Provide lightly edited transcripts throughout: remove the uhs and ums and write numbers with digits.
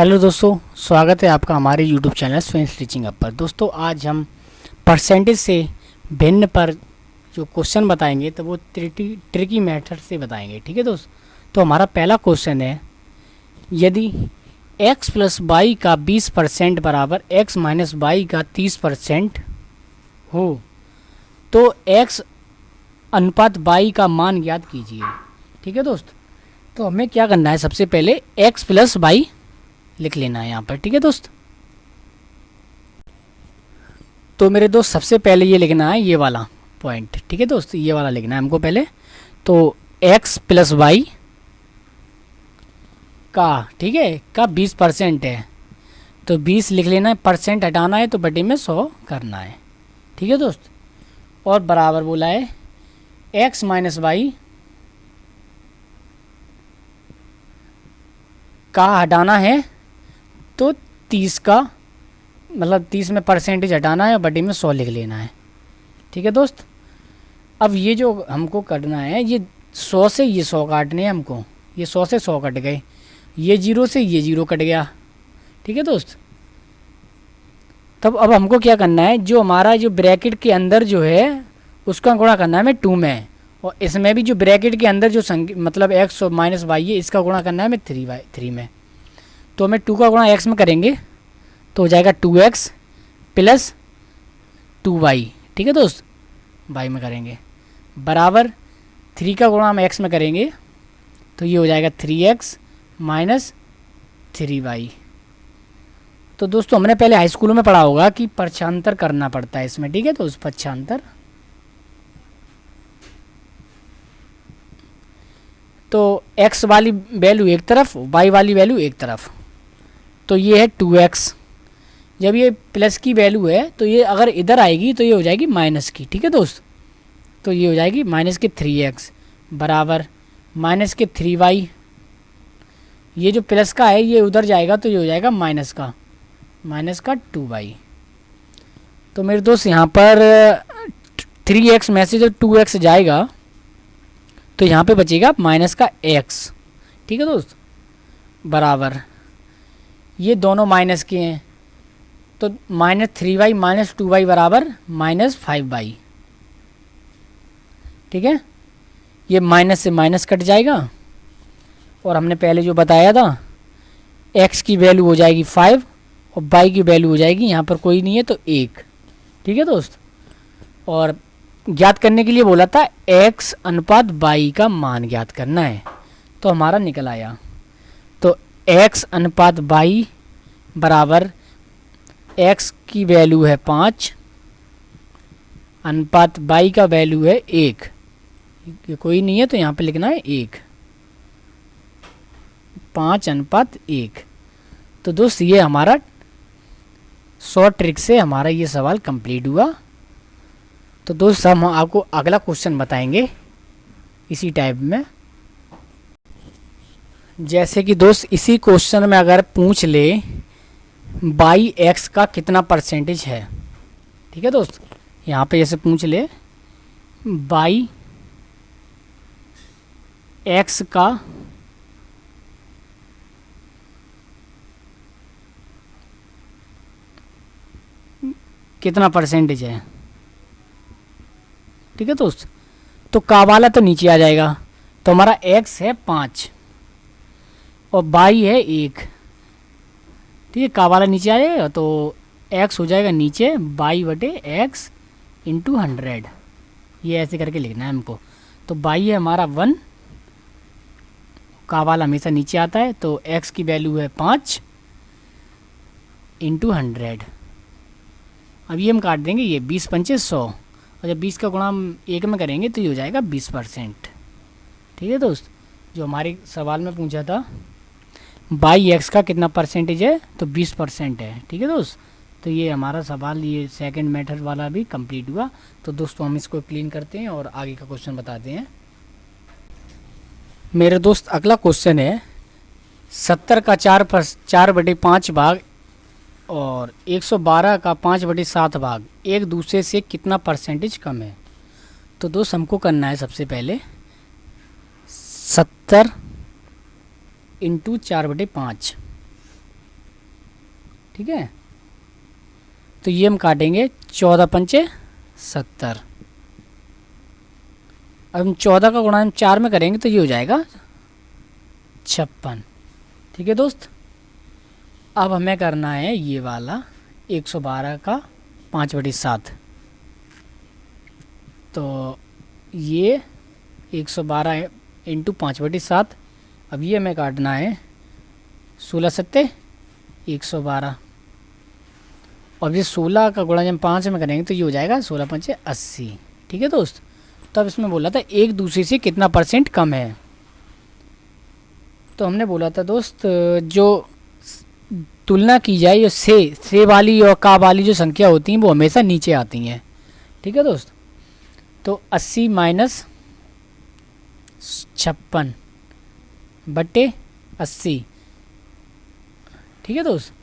Hello दोस्तों, स्वागत है आपका हमारे यूट्यूब चैनल स्विंस टीचिंग अप पर। दोस्तों आज हम परसेंटेज से भिन्न पर जो क्वेश्चन बताएंगे तो वो ट्रिकी मेथड से बताएंगे। ठीक है दोस्त। तो हमारा पहला क्वेश्चन है, यदि x प्लस वाई का 20% बराबर x माइनस वाई का 30% हो तो x अनुपात y का मान ज्ञात कीजिए। ठीक है दोस्त। तो हमें क्या करना है, सबसे पहले x प्लस वाई लिख लेना है यहाँ पर। ठीक है दोस्त। तो मेरे दोस्त सबसे पहले ये लिखना है ये वाला पॉइंट। ठीक है दोस्त, ये वाला लिखना है हमको पहले। तो x प्लस वाई का, ठीक है, का 20% है तो 20 लिख लेना है, परसेंट हटाना है तो बटे में 100 करना है। ठीक है दोस्त। और बराबर बोला है x माइनस वाई का हटाना है तो 30 का, मतलब 30 में परसेंटेज हटाना है और बटे में 100 लिख लेना है। ठीक है दोस्त। अब ये जो हमको करना है, ये 100 से ये 100 काटने हैं हमको। ये 100 से 100 कट गए, ये 0 से ये 0 कट गया। ठीक है दोस्त। तब अब हमको क्या करना है, जो हमारा जो ब्रैकेट के अंदर जो है उसका गुणा करना है हमें 2 में, और इसमें भी जो ब्रैकेट के अंदर जो मतलब x माइनस वाई है इसका गुणा करना है हमें 3 में। तो हमें 2 का गुणा x में करेंगे तो हो जाएगा 2x प्लस 2y। ठीक है दोस्त, y में करेंगे बराबर 3 का गुणा हम x में करेंगे तो ये हो जाएगा 3x माइनस 3y। तो दोस्तों हमने पहले हाई स्कूल में पढ़ा होगा कि पक्षांतर करना पड़ता है इसमें। ठीक है, तो उस पक्षांतर, तो x वाली वैल्यू एक तरफ, y वाली वैल्यू एक तरफ। तो ये है 2x। जब ये प्लस की वैल्यू है तो ये अगर इधर आएगी तो ये हो जाएगी माइनस की। ठीक है दोस्त। तो ये हो जाएगी माइनस के 3x बराबर माइनस के 3y। ये जो प्लस का है ये उधर जाएगा तो ये हो जाएगा माइनस का 2y। तो मेरे दोस्त यहाँ पर 3x में से जब 2x जाएगा तो यहाँ पे बचेगा माइनस का x। ठीक है दोस्त, बराबर ये दोनों माइनस के हैं तो माइनस 3y माइनस 2y बराबर माइनस 5y। ठीक है, ये माइनस से माइनस कट जाएगा और हमने पहले जो बताया था x की वैल्यू हो जाएगी 5 और y की वैल्यू हो जाएगी, यहाँ पर कोई नहीं है तो 1। ठीक है दोस्त। और ज्ञात करने के लिए बोला था x अनुपात y का मान ज्ञात करना है, तो हमारा निकल आया। तो x अनुपात y बराबर x की वैल्यू है 5 अनुपात y का वैल्यू है 1। ये कोई नहीं है तो यहाँ पे लिखना है 1, 5 अनुपात 1। तो दोस्त ये हमारा शॉर्ट ट्रिक से हमारा ये सवाल कंप्लीट हुआ। तो दोस्त हम आपको अगला क्वेश्चन बताएंगे इसी टाइप में। जैसे कि दोस्त इसी क्वेश्चन में अगर पूछ ले बाई x का कितना परसेंटेज है। ठीक है दोस्त, यहाँ पे जैसे पूछ ले बाई x का कितना परसेंटेज है। ठीक है दोस्त, तो का वाला तो नीचे आ जाएगा, तो हमारा x है 5 और y है 1। ठीक है, का वाला नीचे आ जाएगा तो x हो जाएगा नीचे y बटे x इंटू 100। ये ऐसे करके लिखना है हमको। तो y है हमारा 1, का वाला हमेशा नीचे आता है तो x की वैल्यू है 5 इंटू 100। अब ये हम काट देंगे, ये 20 पंचे 100 और जब 20 का गुणा हम 1 में करेंगे तो ये हो जाएगा 20%। ठीक है दोस्त, जो हमारे सवाल में पूछा था बाई x का कितना परसेंटेज है तो 20% है। ठीक है दोस्त। तो ये हमारा सवाल, ये सेकंड मेथड वाला भी कंप्लीट हुआ। तो दोस्तों हम इसको क्लीन करते हैं और आगे का क्वेश्चन बताते हैं। मेरे दोस्त अगला क्वेश्चन है, 70 का 4/5 भाग और 112 का 5/7 भाग एक दूसरे से कितना परसेंटेज कम है। तो दोस्त हमको करना है सबसे पहले 70 इंटू 4/5 ठीक है। तो ये हम काटेंगे 14 पंचे 70। अब हम 14 का गुणा हम 4 में करेंगे तो ये हो जाएगा 56। ठीक है दोस्त। अब हमें करना है ये वाला 112 का 5/7। तो ये 112 इंटू 5/7। अब ये हमें काटना है 16 सत्ते 112। और ये 16 का गुणा जब हम 5 में करेंगे तो ये हो जाएगा 16 पंचे 80। ठीक है दोस्त। तो अब इसमें बोला था एक दूसरे से कितना % कम है। तो हमने बोला था दोस्त जो तुलना की जाए ये से वाली और का वाली जो संख्या होती हैं वो हमेशा नीचे आती हैं। ठीक है दोस्त। तो 80 माइनस 56 बटे 80। ठीक है दोस्त।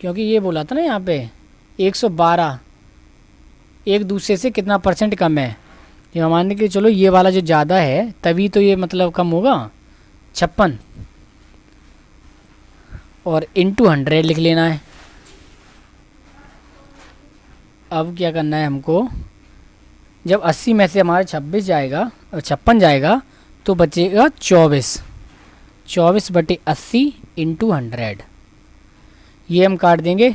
क्योंकि ये बोला था ना यहाँ पे 112 एक दूसरे से कितना % कम है। ये मान के चलो ये वाला जो ज़्यादा है तभी तो ये मतलब कम होगा 56। और इंटू 100 लिख लेना है। अब क्या करना है हमको, जब 80 में से हमारा 26 जाएगा और 56 जाएगा तो बचेगा 24। 24 बटे 80 इंटू 100। ये हम काट देंगे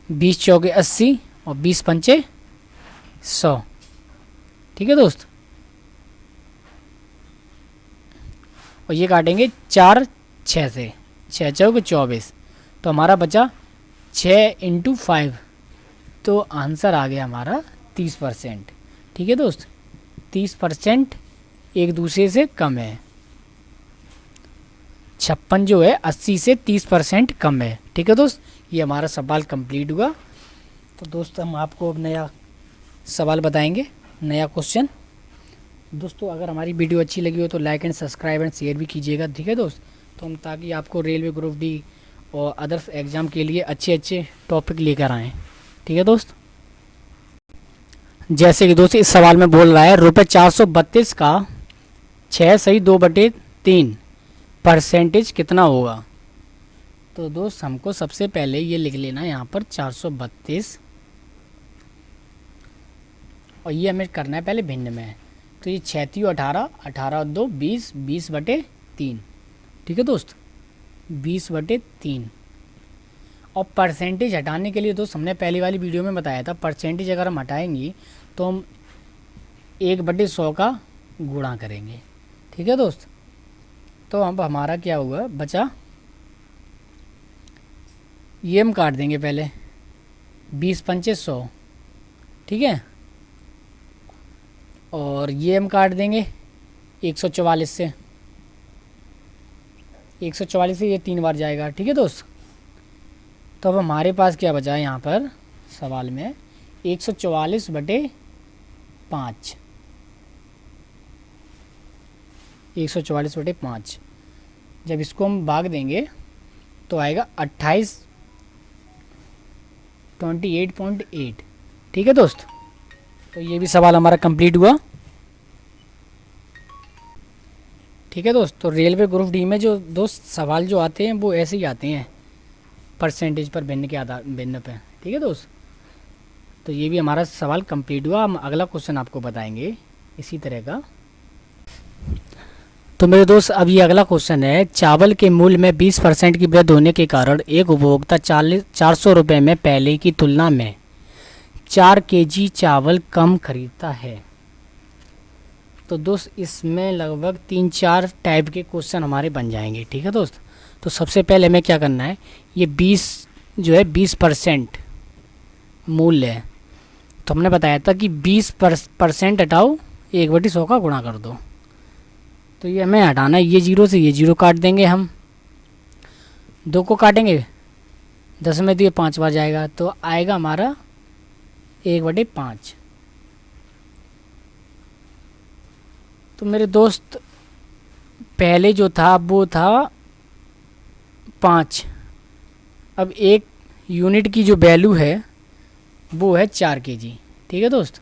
20 चौके 80 और 20 पंचे 100। ठीक है दोस्त। और ये काटेंगे 4 6 से, 6 चौके 24। तो हमारा बचा 6 इंटू 5। तो आंसर आ गया हमारा 30%। ठीक है दोस्त। 30% एक दूसरे से कम है। 56 जो है 80 से 30% कम है। ठीक है दोस्त। ये हमारा सवाल कंप्लीट हुआ। तो दोस्त हम आपको अब नया सवाल बताएंगे, नया क्वेश्चन। दोस्तों अगर हमारी वीडियो अच्छी लगी हो तो like and subscribe and share भी कीजिएगा। ठीक है दोस्त। तो हम ताकि आपको रेलवे ग्रुप डी और अदर्स एग्ज़ाम के लिए अच्छे अच्छे टॉपिक लेकर आएँ। ठीक है दोस्त। जैसे कि दोस्त इस सवाल में बोल रहा है ₹432 का 6 सही 2/3% कितना होगा। तो दोस्त हमको सबसे पहले ये लिख लेना है यहाँ पर 432 और ये हमें करना है पहले भिन्न में। तो ये 6 3 18, 18 और 2 20, 20/3। ठीक है दोस्त। 20/3। और परसेंटेज हटाने के लिए दोस्त हमने पहली वाली वीडियो में बताया था परसेंटेज अगर हम हटाएंगे तो हम 1/100 का गुणा करेंगे। ठीक है दोस्त। तो अब हमारा क्या हुआ बचा, ये हम काट देंगे पहले 20 पंचे 100। ठीक है। और ये हम काट देंगे 144 से, 144 से ये 3 बार जाएगा। ठीक है दोस्त। तो अब हमारे पास क्या बचा है यहाँ पर सवाल में 144/5। 144/5 जब इसको हम भाग देंगे तो आएगा 28.8। ठीक है दोस्त। तो ये भी सवाल हमारा कंप्लीट हुआ। ठीक है दोस्त। तो रेलवे ग्रुप डी में जो दोस्त सवाल जो आते हैं वो ऐसे ही आते हैं परसेंटेज पर भिन्न के आधार भिन्न पे। ठीक है दोस्त। तो ये भी हमारा सवाल कंप्लीट हुआ। हम अगला क्वेश्चन आपको बताएंगे इसी तरह का। तो मेरे दोस्त अब ये अगला क्वेश्चन है, चावल के मूल्य में 20% की वृद्धि होने के कारण एक उपभोक्ता 400 रुपये में पहले की तुलना में 4 kg चावल कम खरीदता है। तो दोस्त इसमें लगभग 3-4 टाइप के क्वेश्चन हमारे बन जाएंगे। ठीक है दोस्त। तो सबसे पहले हमें क्या करना है, ये 20 जो है 20% मूल्य है। तो हमने बताया था कि 20% हटाओ 1/100 का गुणा कर दो। तो ये हमें हटाना है, ये 0 से ये 0 काट देंगे हम, 2 को काटेंगे 10 में तो ये 5 बार जाएगा तो आएगा हमारा 1/5। तो मेरे दोस्त पहले जो था वो था 5। अब एक यूनिट की जो वैल्यू है वो है 4 kg। ठीक है दोस्त।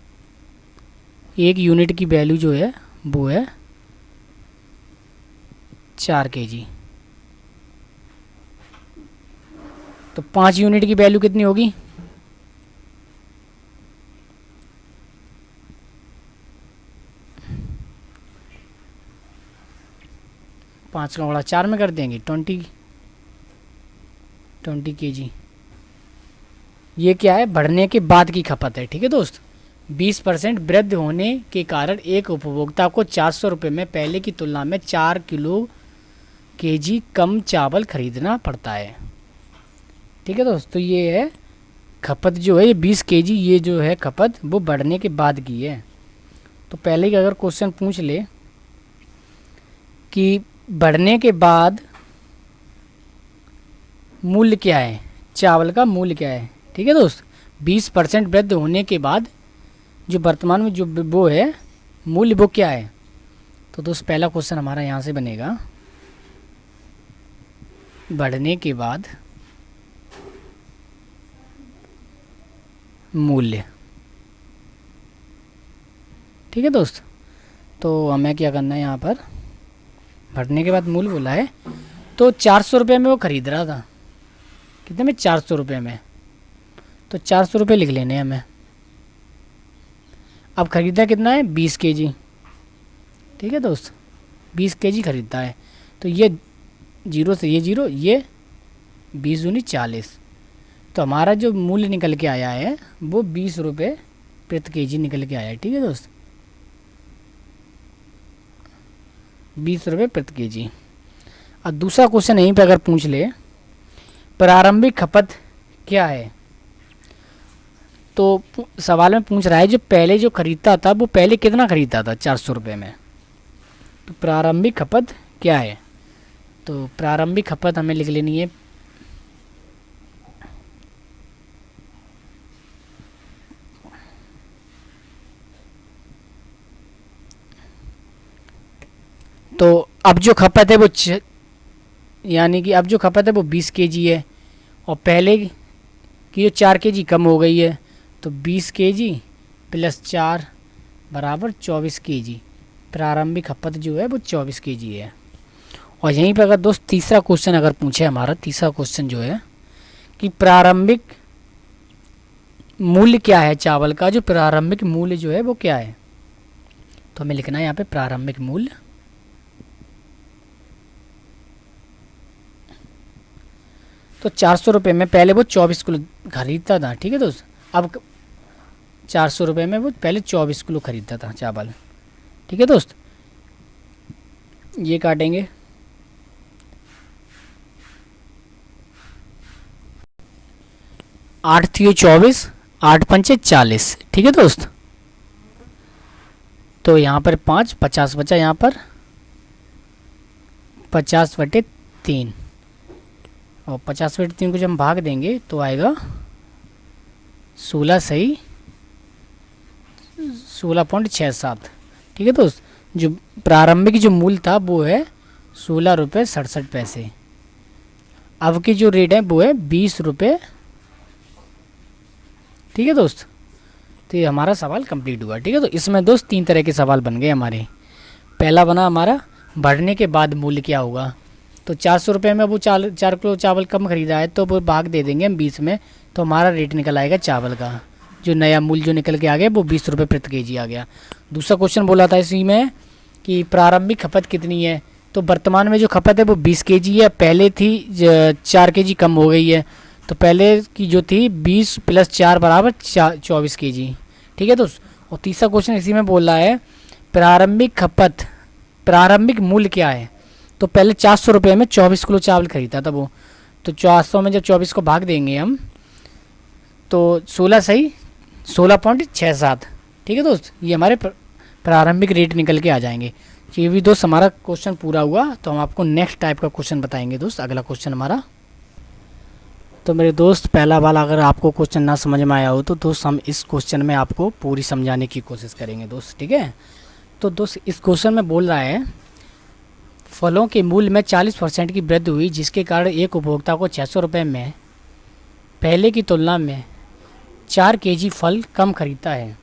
एक यूनिट की वैल्यू जो है वो है 4 kg। तो 5 यूनिट की वैल्यू कितनी होगी? पाँच का गुणा 4 में कर देंगे 20 kg। ये क्या है? बढ़ने के बाद की खपत है। ठीक है दोस्त, 20% वृद्धि होने के कारण एक उपभोक्ता को 400 रुपये में पहले की तुलना में 4 किलो केजी कम चावल खरीदना पड़ता है। ठीक है दोस्त, तो ये है खपत जो है, ये 20 केजी ये जो है खपत वो बढ़ने के बाद की है। तो पहले ही अगर क्वेश्चन पूछ ले कि बढ़ने के बाद मूल्य क्या है, चावल का मूल्य क्या है। ठीक है दोस्त, 20% वृद्धि होने के बाद जो वर्तमान में जो वो है मूल्य वो क्या है। तो दोस्त पहला क्वेश्चन हमारा यहाँ से बनेगा, बढ़ने के बाद मूल्य। ठीक है दोस्त, तो हमें क्या करना है यहाँ पर, बढ़ने के बाद मूल्य बोला है तो 400 रुपये में वो खरीद रहा था। कितने में? 400 रुपये में। तो 400 रुपये लिख लेने हैं हमें। अब खरीदा कितना है? 20 केजी। ठीक है दोस्त, 20 केजी खरीदता है। तो ये जीरो से ये जीरो, ये 20 दूनी 40। तो हमारा जो मूल्य निकल के आया है वो 20 रुपये प्रति केजी निकल के आया है। ठीक है दोस्त, 20 रुपये प्रति केजी। अब दूसरा क्वेश्चन यहीं पे अगर पूछ ले, प्रारंभिक खपत क्या है, तो सवाल में पूछ रहा है जो पहले जो खरीदता था वो पहले कितना खरीदता था 400 रुपये में। तो प्रारंभिक खपत क्या है, तो प्रारंभिक खपत हमें लिख लेनी है तो अब जो खपत है वो यानी कि अब जो खपत है वो 20 केजी है और पहले की जो 4 केजी कम हो गई है। तो 20 केजी प्लस 4 बराबर 24 केजी। प्रारंभिक खपत जो है वो 24 केजी है। और यहीं पर अगर दोस्त तीसरा क्वेश्चन अगर पूछे, हमारा तीसरा क्वेश्चन जो है कि प्रारंभिक मूल्य क्या है चावल का, जो प्रारंभिक मूल्य जो है वो क्या है। तो हमें लिखना है यहाँ पे प्रारंभिक मूल्य। तो 400 रुपये में पहले वो 24 किलो खरीदता था। ठीक है दोस्त, अब 400 रुपये में वो पहले 24 किलो खरीदता था चावल। ठीक है दोस्त, ये काटेंगे 8 थी 24, 8 पंचे 40। ठीक है दोस्त, तो यहाँ पर 5 50 बचा, यहाँ पर 50/3 और 50/3 को जब हम भाग देंगे तो आएगा 16 सही 16.67। ठीक है दोस्त, जो प्रारंभिक जो मूल्य था वो है 16 रुपये 67 पैसे। अब की जो रेट है वो है 20 रुपये। ठीक है दोस्त, तो ये हमारा सवाल कंप्लीट हुआ। ठीक है, तो इसमें दोस्त 3 तरह के सवाल बन गए हमारे। पहला बना हमारा बढ़ने के बाद मूल्य क्या होगा, तो 400 रुपये में वो 4 किलो चावल कम खरीदा है तो वो भाग दे देंगे हम 20 में, तो हमारा रेट निकल आएगा चावल का। जो नया मूल्य जो निकल के आ गया वो 20 रुपये प्रति केजी आ गया। दूसरा क्वेश्चन बोला था इसी में कि प्रारंभिक खपत कितनी है, तो वर्तमान में जो खपत है वो 20 केजी है, पहले थी 4 केजी कम हो गई है। तो पहले की जो थी 20 + 4 बराबर 24 केजी। ठीक है दोस्त, और तीसरा क्वेश्चन इसी में बोल रहा है प्रारंभिक खपत प्रारंभिक मूल्य क्या है, तो पहले 400 रुपये में 24 किलो चावल खरीदा था वो, तो 400 में जब 24 को भाग देंगे हम तो 16 सही 16.67। ठीक है दोस्त, ये हमारे प्रारंभिक रेट निकल के आ जाएंगे। ये भी दोस्त हमारा क्वेश्चन पूरा हुआ। तो हम आपको नेक्स्ट टाइप का क्वेश्चन बताएंगे दोस्त, अगला क्वेश्चन हमारा। तो मेरे दोस्त पहला वाला अगर आपको क्वेश्चन ना समझ में आया हो तो दोस्त हम इस क्वेश्चन में आपको पूरी समझाने की कोशिश करेंगे दोस्त। ठीक है, तो दोस्त इस क्वेश्चन में बोल रहा है फलों के मूल्य में 40% की वृद्धि हुई, जिसके कारण एक उपभोक्ता को 600 रुपये में पहले की तुलना में 4 केजी फल कम खरीदता है।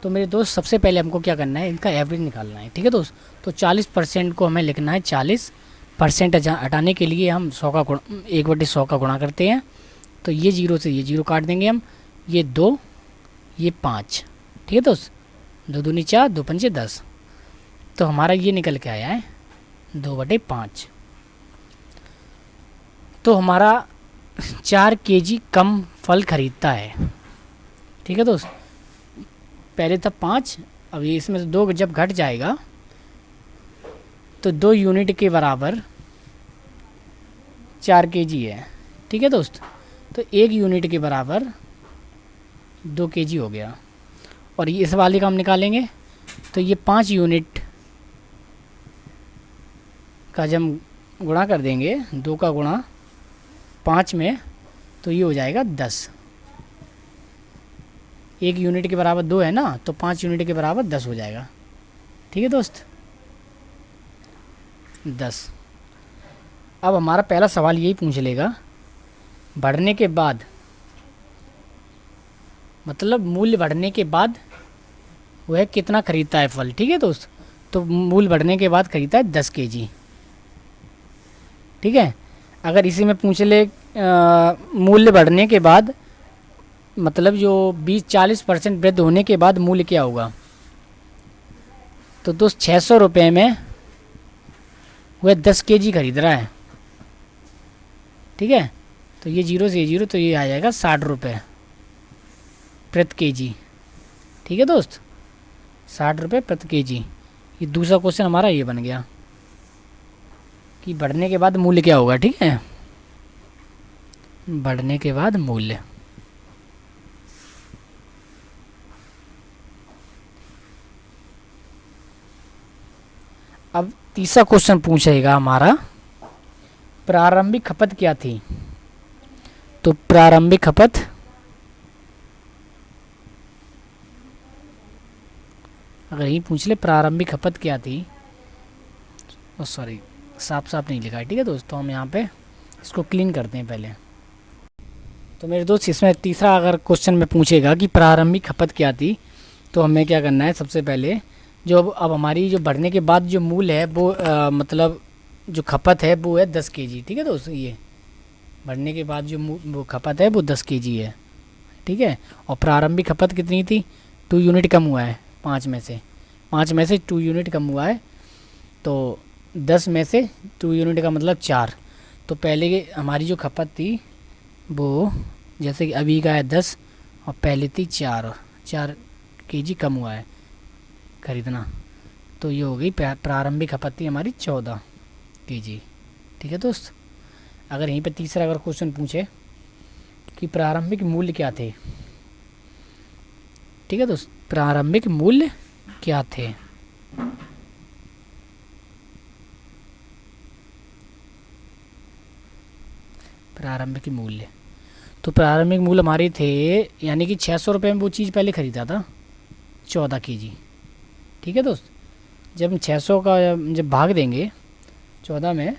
तो मेरे दोस्त सबसे पहले हमको क्या करना है, इनका एवरेज निकालना है। ठीक है दोस्त, तो 40% को हमें लिखना है 40 परसेंट हटाने के लिए हम 100 का गुणा 1/100 का गुणा करते हैं। तो ये 0 से ये 0 काट देंगे हम, ये 2 ये 5, ठीक है दोस्त, 2 दूनी 4 2 पंचे 10। तो हमारा ये निकल के आया है 2/5। तो हमारा 4 kg कम फल खरीदता है, ठीक है दोस्त। पहले था 5, अब ये इसमें से 2 जब घट जाएगा तो 2 यूनिट के बराबर 4 kg है, ठीक है दोस्त। तो 1 यूनिट के बराबर 2 kg हो गया। और ये इस वाले का हम निकालेंगे तो ये 5 यूनिट का जब हम गुणा कर देंगे, 2 का गुणा 5 में, तो ये हो जाएगा 10। 1 यूनिट के बराबर 2 है ना, तो 5 यूनिट के बराबर 10 हो जाएगा, ठीक है दोस्त, 10। अब हमारा पहला सवाल यही पूछ लेगा, बढ़ने के बाद, मतलब मूल्य बढ़ने के बाद वह कितना खरीदता है फल, ठीक है दोस्त। तो मूल्य बढ़ने के बाद खरीदता है 10 kg, ठीक है। अगर इसी में पूछ ले मूल्य बढ़ने के बाद, मतलब जो 20-40% वृद्धि होने के बाद मूल्य क्या होगा, तो दोस्त 600 रुपये में वह 10 kg खरीद रहा है, ठीक है। तो ये 0 से 0, तो ये आ जाएगा 60 रुपये प्रति kg, ठीक है दोस्त, 60 रुपये प्रति kg। ये दूसरा क्वेश्चन हमारा ये बन गया कि बढ़ने के बाद मूल्य क्या होगा, ठीक है, बढ़ने के बाद मूल्य। अब तीसरा क्वेश्चन पूछेगा हमारा, प्रारंभिक खपत क्या थी। तो प्रारंभिक खपत, अगर यही पूछ ले प्रारंभिक खपत क्या थी, सॉरी साफ साफ नहीं लिखा है, ठीक है दोस्तों, हम यहाँ पे इसको क्लीन करते हैं पहले। तो मेरे दोस्त इसमें तीसरा अगर क्वेश्चन में पूछेगा कि प्रारंभिक खपत क्या थी, तो हमें क्या करना है, सबसे पहले जो अब हमारी जो बढ़ने के बाद जो मूल्य है वो मतलब जो खपत है वो है 10 kg, ठीक है दोस्तों। ये बढ़ने के बाद जो वो खपत है वो 10 kg है, ठीक है। और प्रारंभिक खपत कितनी थी, 2 यूनिट कम हुआ है 5 में से 2 यूनिट कम हुआ है, तो 10 में से 2 यूनिट का मतलब 4। तो पहले की हमारी जो खपत थी वो, जैसे कि अभी का है 10 और पहले थी 4 kg कम हुआ है खरीदना, तो ये हो गई प्रारंभिक खपत थी हमारी 14 kg, ठीक है दोस्त। अगर यहीं पे तीसरा अगर क्वेश्चन पूछे कि प्रारंभिक मूल्य क्या थे, ठीक है दोस्त, प्रारंभिक मूल्य क्या थे, प्रारंभिक मूल्य, तो प्रारंभिक मूल्य हमारे थे, यानी कि 600 रुपये में वो चीज़ पहले ख़रीदा था 14 kg, ठीक है दोस्त। जब हम 600 का जब भाग देंगे 14 में,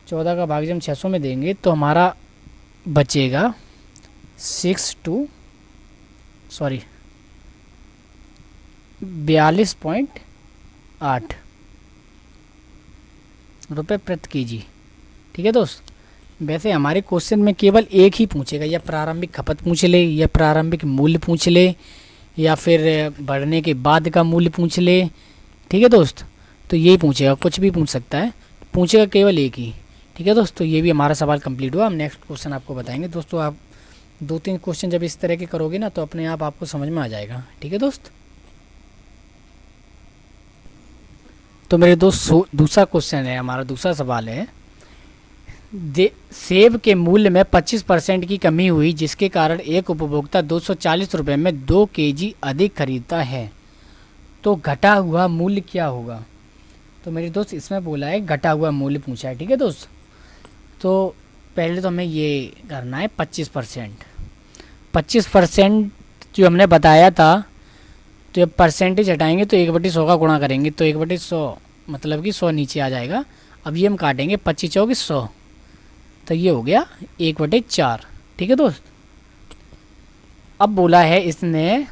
14 का भाग जब हम 600 में देंगे तो हमारा बचेगा 42.8 रुपये प्रति kg, ठीक है दोस्त। वैसे हमारे क्वेश्चन में केवल एक ही पूछेगा, या प्रारंभिक खपत पूछ ले, या प्रारंभिक मूल्य पूछ ले, या फिर बढ़ने के बाद का मूल्य पूछ ले, ठीक है दोस्त। तो यही पूछेगा, कुछ भी पूछ सकता है, पूछेगा केवल एक ही, ठीक है दोस्त। तो ये भी हमारा सवाल कंप्लीट हुआ। हम नेक्स्ट क्वेश्चन आपको बताएंगे दोस्तों। आप 2-3 क्वेश्चन जब इस तरह के करोगे ना तो अपने आप आपको समझ में आ जाएगा, ठीक है दोस्त। तो मेरे दोस्त दूसरा क्वेश्चन है, हमारा दूसरा सवाल है, सेब के मूल्य में 25% की कमी हुई, जिसके कारण एक उपभोक्ता 240 रुपये में 2 kg अधिक खरीदता है, तो घटा हुआ मूल्य क्या होगा। तो मेरे दोस्त इसमें बोला है घटा हुआ मूल्य पूछा है, ठीक है दोस्त। तो पहले तो हमें ये करना है 25% जो हमने बताया था, तो जब परसेंटेज हटाएंगे तो 1/100 का गुणा करेंगे, तो 1/100 मतलब कि 100 नीचे आ जाएगा। अब ये हम काटेंगे 25 चौक 100, तो ये हो गया 1/4, ठीक है दोस्त। अब बोला है इसने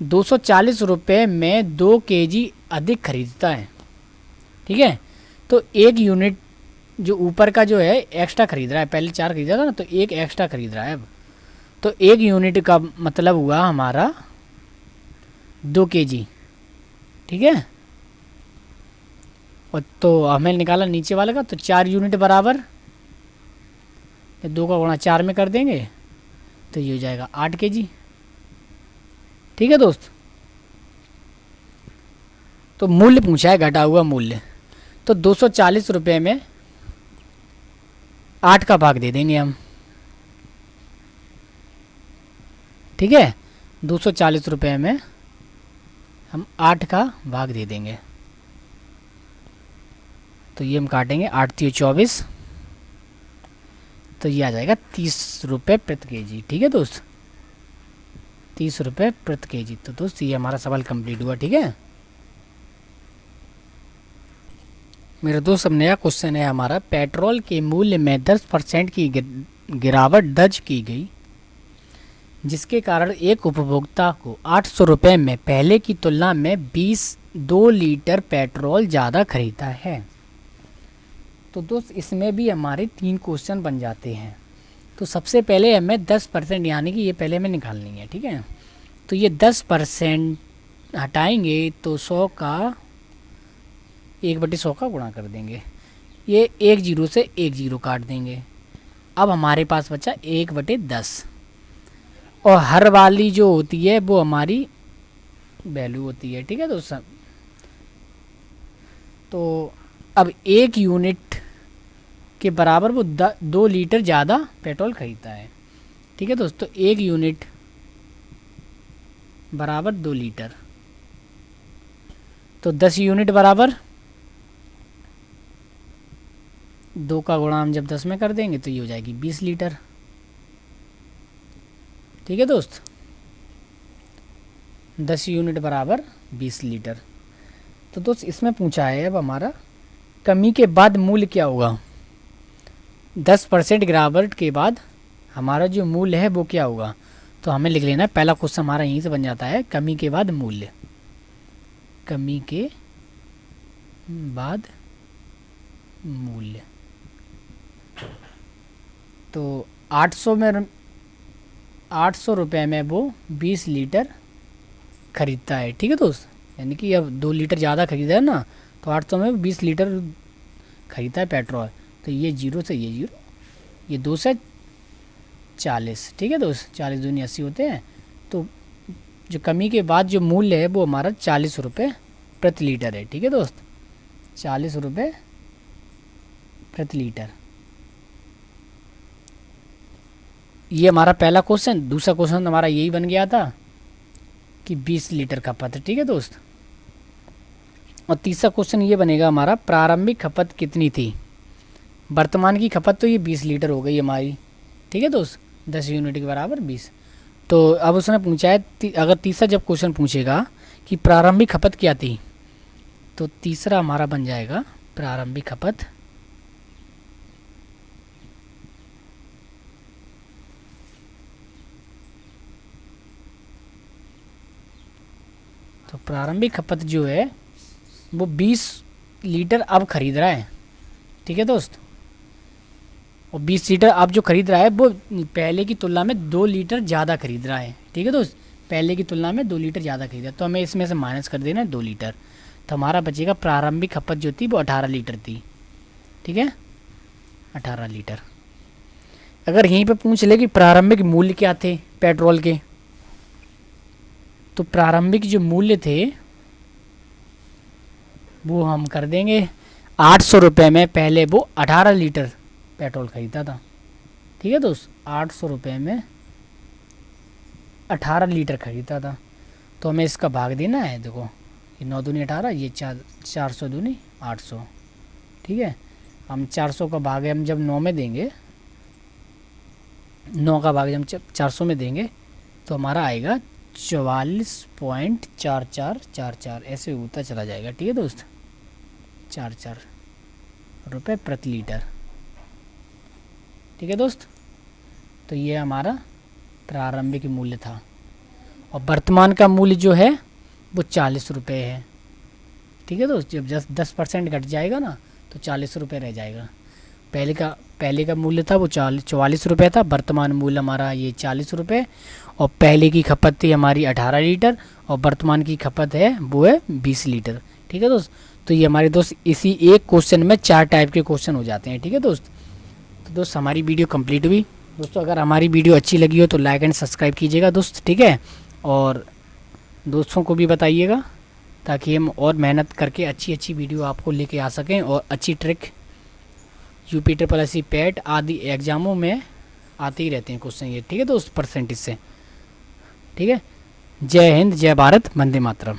240 रुपये में 2 kg अधिक खरीदता है। ठीक है, तो एक यूनिट जो ऊपर का जो है एक्स्ट्रा खरीद रहा है, पहले 4 खरीदा था ना, तो एक एक्स्ट्रा खरीद रहा है अब। तो एक यूनिट का मतलब हुआ हमारा 2 kg। ठीक है, और तो हमें निकाला नीचे वाले का, तो 4 यूनिट बराबर 2 का गुणा 4 में कर देंगे तो ये हो जाएगा 8 kg। ठीक है दोस्त, तो मूल्य पूछा है, घटा हुआ मूल्य, तो 240 रुपये में 8 का भाग दे देंगे हम। ठीक है, 240 रुपये में हम 8 का भाग दे देंगे, तो ये हम काटेंगे 8 × 24, तो ये आ जाएगा 30 रुपये प्रति केजी। ठीक है दोस्त, 30 रुपये प्रति केजी। तो दोस्त ये हमारा सवाल कंप्लीट हुआ। ठीक है मेरे दोस्त, अब नया क्वेश्चन है हमारा, पेट्रोल के मूल्य में 10% की गिरावट दर्ज की गई, जिसके कारण एक उपभोक्ता को 800 रुपये में पहले की तुलना में 2 लीटर पेट्रोल ज़्यादा खरीदा है। तो दोस्त इसमें भी हमारे 3 क्वेश्चन बन जाते हैं। तो सबसे पहले हमें 10% यानी कि ये पहले हमें निकालनी है। ठीक है, तो ये 10% हटाएंगे तो 100 का 1/100 का गुणा कर देंगे, ये 1 0 से 1 0 काट देंगे। अब हमारे पास बचा 1/10, और हर वाली जो होती है वो हमारी वैल्यू होती है। ठीक है दोस्तों, तो अब 1 यूनिट के बराबर वो 2 लीटर ज़्यादा पेट्रोल खरीदता है। ठीक है दोस्तों, 1 यूनिट बराबर 2 लीटर, तो 10 यूनिट बराबर 2 का गुणा हम जब 10 में कर देंगे तो ये हो जाएगी 20 लीटर। ठीक है दोस्त, 10 यूनिट बराबर 20 लीटर। तो दोस्त इसमें पूछा है अब हमारा कमी के बाद मूल्य क्या होगा, 10% गिरावट के बाद हमारा जो मूल्य है वो क्या होगा। तो हमें लिख लेना है, पहला क्वेश्चन हमारा यहीं से बन जाता है, कमी के बाद मूल्य, कमी के बाद मूल्य। तो 800 रुपये में वो 20 लीटर खरीदता है। ठीक है दोस्त, यानी कि अब 2 लीटर ज़्यादा खरीदा है ना, तो 800 में 20 लीटर खरीदता है पेट्रोल। तो ये 0 से ये 0, ये 2 से 40। ठीक है दोस्त, 40 दूनी 80 होते हैं। तो जो कमी के बाद जो मूल्य है वो हमारा 40 रुपये प्रति लीटर है। ठीक है दोस्त, 40 रुपये प्रति लीटर। ये हमारा पहला क्वेश्चन। दूसरा क्वेश्चन हमारा यही बन गया था कि 20 लीटर खपत है। ठीक है दोस्त, और तीसरा क्वेश्चन ये बनेगा हमारा, प्रारंभिक खपत कितनी थी। वर्तमान की खपत तो ये 20 लीटर हो गई हमारी। ठीक है दोस्त, 10 यूनिट के बराबर 20। तो अब उसने पूछा है अगर तीसरा जब क्वेश्चन पूछेगा कि प्रारंभिक खपत क्या थी, तो तीसरा हमारा बन जाएगा प्रारंभिक खपत तो प्रारंभिक खपत जो है वो 20 लीटर अब खरीद रहा है। ठीक है दोस्त, और 20 लीटर अब जो खरीद रहा है वो पहले की तुलना में 2 लीटर ज़्यादा खरीद रहा है। ठीक है दोस्त, पहले की तुलना में 2 लीटर ज़्यादा खरीदा, तो हमें इसमें से माइनस कर देना है 2 लीटर। तो हमारा बचेगा प्रारंभिक खपत जो थी वो 18 लीटर थी। ठीक है, 18 लीटर। अगर यहीं पे पूछ ले कि प्रारंभिक मूल्य क्या थे पेट्रोल के, तो प्रारंभिक जो मूल्य थे वो हम कर देंगे 800 रुपये में पहले वो 18 लीटर पेट्रोल खरीदा था। ठीक है दोस्त, 800 रुपये में 18 लीटर खरीदा था, तो हमें इसका भाग देना है। देखो ये 9 दूनी 18, ये 400 दूनी 800। ठीक है, हम 400 का भाग हम जब 9 में देंगे, 9 का भाग हम 400 में देंगे तो हमारा आएगा 44.4444, ऐसे होता चला जाएगा। ठीक है दोस्त, 4 रुपये प्रति लीटर। ठीक है दोस्त, तो ये हमारा प्रारंभिक मूल्य था, और वर्तमान का मूल्य जो है वो 40 रुपये है। ठीक है दोस्त, जब 10% घट जाएगा ना तो 40 रुपये रह जाएगा। पहले का मूल्य था वो 44 रुपये था, वर्तमान मूल्य हमारा ये 40 रुपये। और पहले की खपत थी हमारी 18 लीटर और वर्तमान की खपत है वो है 20 लीटर। ठीक है दोस्त, तो ये हमारे दोस्त इसी एक क्वेश्चन में 4 टाइप के क्वेश्चन हो जाते हैं। ठीक है दोस्त, तो दोस्त हमारी वीडियो कंप्लीट हुई। दोस्तों अगर हमारी वीडियो अच्छी लगी हो तो लाइक एंड सब्सक्राइब कीजिएगा दोस्त, ठीक है, और दोस्तों को भी बताइएगा ताकि हम और मेहनत करके अच्छी अच्छी वीडियो आपको लेके आ सकें और अच्छी ट्रिक UPSSC पैट आदि एग्ज़ामों में आते ही रहते हैं क्वेश्चन ये। ठीक है दोस्त, परसेंटेज से। ठीक है, जय हिंद, जय भारत, वंदे मातरम।